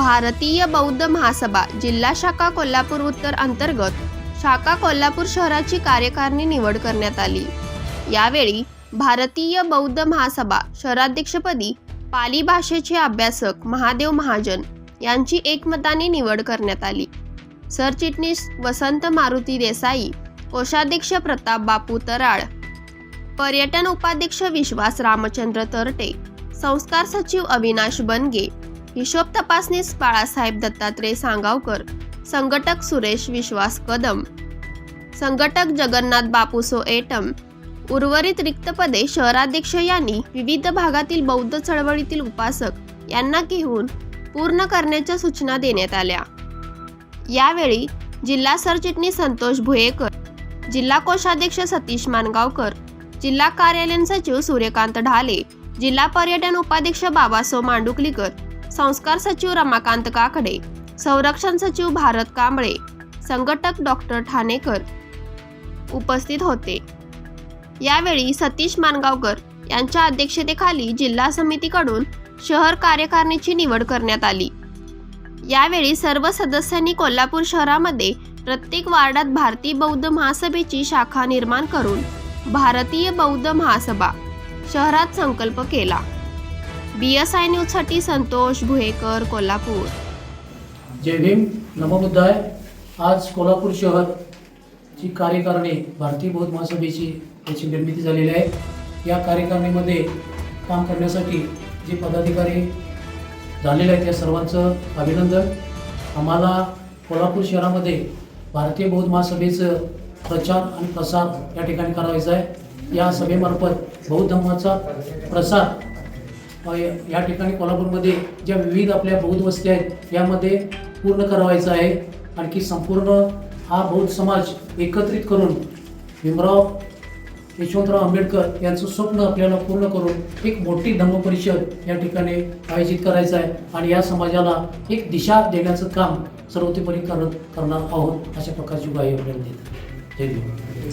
भारतीय बौद्ध महासभा जिल्हा शाखा कोल्हापूर उत्तर अंतर्गत शाखा कोल्हापूर शहराची कार्यकारिणी निवड करण्यात आली। यावेळी भारतीय बौद्ध महासभा शहराध्यक्षपदी पाली भाषेचे अभ्यासक महादेव महाजन यांची एकमताने निवड करण्यात आली। सरचिटणीस वसंत मारुती देसाई, कोषाध्यक्ष प्रताप बापू तराळ, पर्यटन उपाध्यक्ष विश्वास रामचंद्र तरटे, संस्कार सचिव अविनाश बनगे, हिशोब तपासनीस बाळासाहेब दत्तात्रय सांगावकर, संघटक सुरेश विश्वास कदम, संघटक जगन्नाथ बापूसो एटम, उर्वरित रिक्त पदे शहराध्यक्ष यांनी विविध भागातील बौद्ध चळवळीतील उपासक यांना घेऊन पूर्ण करण्याच्या सूचना देण्यात आल्या। यावेळी जिल्हा सरचिटणीस संतोष भुयेकर, जिल्हा कोषाध्यक्ष सतीश मानगावकर, जिल्हा कार्यालयीन सचिव सूर्यकांत ढाले, जिल्हा पर्यटन उपाध्यक्ष बाबासो मांडुकलीकर, संस्कार सचिव रमाकांत काकडे, संरक्षण सचिव भारत कांबळे, संघटक डॉक्टर ठाणेकर उपस्थित होते। यावेळी सतीश मानगावकर यांच्या अध्यक्षतेखाली जिल्हा समितीकडून शहर कार्यकारिणीची निवड करण्यात आली। यावेळी सर्व सदस्यांनी कोल्हापूर शहरामध्ये प्रत्येक वार्डात भारतीय बौद्ध महासभेची शाखा निर्माण करून भारतीय बौद्ध महासभा शहरात संकल्प केला। BSI न्यूजसाठी संतोष भुयेकर, कोल्हापूर। जय भीम, नमो बुद्धाय। आज कोल्हापूर शहर ची कार्यकारिणी भारतीय बौद्ध महासभेची याची निर्मिती झालेली आहे। या कार्यकारिणीमध्ये काम करण्यासाठी जे पदाधिकारी झालेले आहेत त्या सर्वांचं अभिनंदन। आम्हाला कोल्हापूर शहरामध्ये भारतीय बौद्ध महासभेचं प्रचार आणि प्रसार या ठिकाणी करायचा आहे। या सभेमार्फत बौद्ध धर्माचा प्रसार या ठिकाणी कोल्हापूरमध्ये ज्या विविध आपल्या बौद्ध वस्ती आहेत यामध्ये पूर्ण करावायचा आहे। आणखी संपूर्ण हा बौद्ध समाज एकत्रित करून भीमराव यशवंतराव आंबेडकर यांचं स्वप्न आपल्याला पूर्ण करून एक मोठी धम्म परिषद या ठिकाणी आयोजित करायचं आहे आणि या समाजाला एक दिशा देण्याचं काम सर्वतोपरी करणार आहोत अशा प्रकारची ग्वाही आपल्याला देतो। जय भीम।